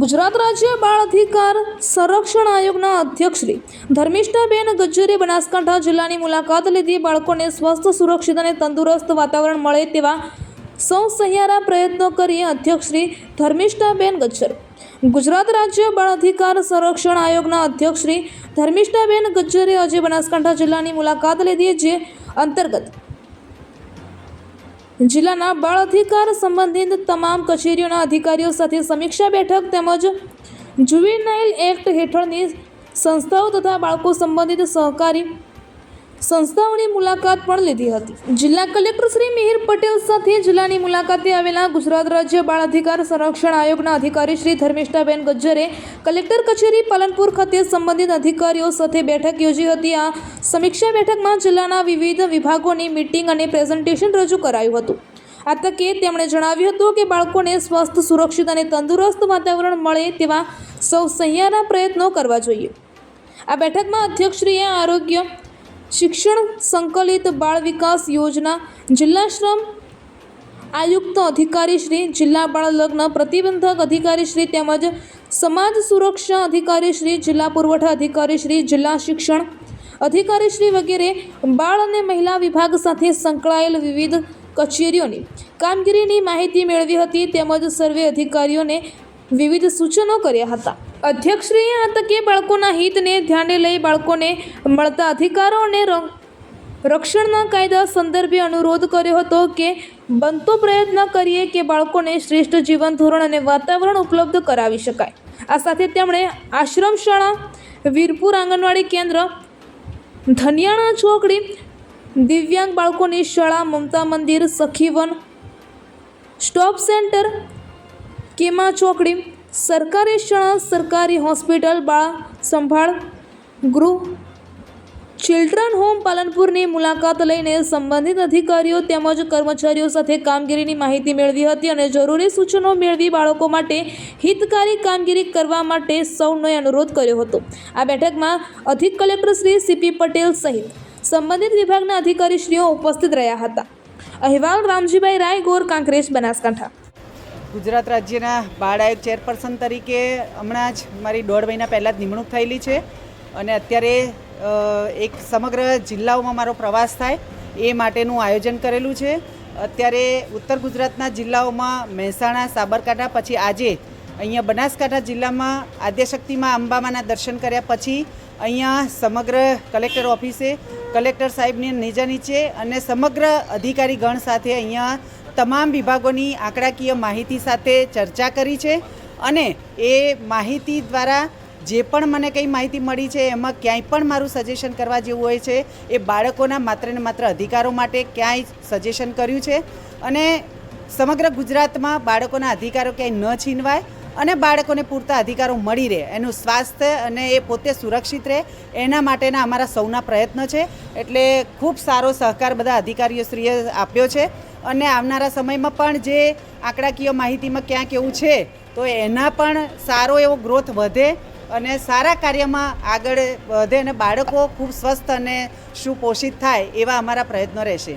ગુજરાત રાજ્ય બાળ અધિકાર સંરક્ષણ આયોગના અધ્યક્ષ શ્રી ધર્મિષ્ઠાબેન ગજ્જરે બનાસકાંઠા જિલ્લાની મુલાકાત લીધી. બાળકોને સ્વસ્થ, સુરક્ષિત અને તંદુરસ્ત વાતાવરણ મળે તેવા સૌ સહિયારા પ્રયત્નો કરીએ. અધ્યક્ષ શ્રી ધર્મિષ્ઠાબેન ગજ્જર. ગુજરાત રાજ્ય બાળ અધિકાર સંરક્ષણ આયોગના અધ્યક્ષ શ્રી ધર્મિષ્ઠાબેન ગજ્જરે આજે બનાસકાંઠા જિલ્લાની મુલાકાત લીધી, જે અંતર્ગત જિલ્લાના બાળ અધિકાર સંબંધિત તમામ કચેરીઓના અધિકારીઓ સાથે સમીક્ષા બેઠક તેમજ જુવેનાઇલ એક્ટ હેઠળની સંસ્થાઓ તથા બાળકો સંબંધિત સહકારી સંસ્થાઓની મુલાકાત પણ લીધી હતી. જિલ્લા કલેક્ટર શ્રી મિહિર પટેલ સાથે જિલ્લાની મુલાકાતે આવેલા ગુજરાત રાજ્ય બાળ અધિકાર સંરક્ષણ આયોગના અધિકારી શ્રી ધર્મિષ્ઠાબેન ગજ્જરે કલેક્ટર કચેરી પાલનપુર ખાતે સંબંધિત અધિકારીઓ સાથે બેઠક યોજી હતી. આ સમીક્ષા બેઠકમાં જિલ્લાના વિવિધ વિભાગોની મીટિંગ અને પ્રેઝન્ટેશન રજૂ કરાયું હતું. આ તકે તેમણે જણાવ્યું હતું કે બાળકોને સ્વસ્થ, સુરક્ષિત અને તંદુરસ્ત વાતાવરણ મળે તેવા સૌ સહિયારા પ્રયત્નો કરવા જોઈએ. આ બેઠકમાં અધ્યક્ષશ્રીએ આરોગ્ય શિક્ષણ, સંકલિત બાળ વિકાસ યોજના, જિલ્લા શ્રમ આયુક્ત અધિકારી શ્રી, જિલ્લા બાળ લગ્ન પ્રતિબંધક અધિકારી શ્રી તેમજ સમાજ સુરક્ષા અધિકારી શ્રી, જિલ્લા પુરવઠા અધિકારી શ્રી, જિલ્લા શિક્ષણ અધિકારી શ્રી વગેરે બાળ અને મહિલા વિભાગ સાથે સંકળાયેલ વિવિધ કચેરીઓની કામગીરીની માહિતી મેળવી હતી તેમજ સર્વે અધિકારીઓને વિવિધ સૂચનો કર્યા હતા. અધ્યક્ષશ્રીએ આ તકે બાળકોના હિતને ધ્યાને લઈ બાળકોને મળતા અધિકારો અને રક્ષણના કાયદા સંદર્ભે અનુરોધ કર્યો હતો કે બનતો પ્રયત્ન કરીએ કે બાળકોને શ્રેષ્ઠ જીવન ધોરણ અને વાતાવરણ ઉપલબ્ધ કરાવી શકાય. આ સાથે તેમણે આશ્રમ શાળા, વીરપુર આંગણવાડી કેન્દ્ર, ધનિયાણા ચોકડી, દિવ્યાંગ બાળકોની શાળા, મમતા મંદિર, સખીવન, સ્ટોપ સેન્ટર, કેમા ચોકડી, સરકારી શાળા, સરકારી હોસ્પિટલ, બાળ સંભાળ ગૃહ, ચિલ્ડ્રન હોમ પાલનપુરની મુલાકાત લઈને સંબંધિત અધિકારીઓ તેમજ કર્મચારીઓ સાથે કામગીરીની માહિતી મેળવી હતી અને જરૂરી સૂચનો મેળવી બાળકો માટે હિતકારી કામગીરી કરવા માટે સૌનો અનુરોધ કર્યો હતો. આ બેઠકમાં અધિક કલેક્ટર શ્રી સીપી પટેલ સહિત સંબંધિત વિભાગના અધિકારીશ્રીઓ ઉપસ્થિત રહ્યા હતા. અહેવાલ રામજીભાઈ રાયગોર, કાંકરેજ, બનાસકાંઠા. ગુજરાત રાજ્યના બાળ આયોગ ચેરપર્સન તરીકે હમણાં જ મારી 1.5 મહિના પહેલાં જ નિમણૂક થયેલી છે અને અત્યારે એક સમગ્ર જિલ્લાઓમાં મારો પ્રવાસ થાય એ માટેનું આયોજન કરેલું છે. અત્યારે ઉત્તર ગુજરાતના જિલ્લાઓમાં મહેસાણા, સાબરકાંઠા, પછી આજે અહીંયા બનાસકાંઠા જિલ્લામાં આદ્યશક્તિમાં અંબામાના દર્શન કર્યા પછી અહીંયા સમગ્ર કલેક્ટર ઓફિસે કલેક્ટર સાહેબની નેજા નીચે અને સમગ્ર અધિકારી ગણ સાથે અહીંયા તમામ વિભાગોની આંકડાકીય માહિતી સાથે ચર્ચા કરી છે અને એ માહિતી દ્વારા જે પણ મને કંઈ માહિતી મળી છે એમાં ક્યાંય પણ મારું સજેશન કરવા જેવું હોય છે એ બાળકોના માત્ર ને માત્ર અધિકારો માટે ક્યાંય સજેશન કર્યું છે અને સમગ્ર ગુજરાતમાં બાળકોના અધિકારો ક્યાંય ન છીનવાય અને બાળકોને પૂરતા અધિકારો મળી રહે, એનું સ્વાસ્થ્ય અને એ પોતે સુરક્ષિત રહે, એના માટેના અમારા સૌના પ્રયત્નો છે. એટલે ખૂબ સારો સહકાર બધા અધિકારીઓશ્રીએ આપ્યો છે અને આવનારા સમયમાં પણ જે આંકડાકીય માહિતીમાં ક્યાંક એવું છે તો એના પણ સારો એવો ગ્રોથ વધે અને સારા કાર્યમાં આગળ વધે અને બાળકો ખૂબ સ્વસ્થ અને સુપોષિત થાય એવા અમારા પ્રયત્નો રહેશે.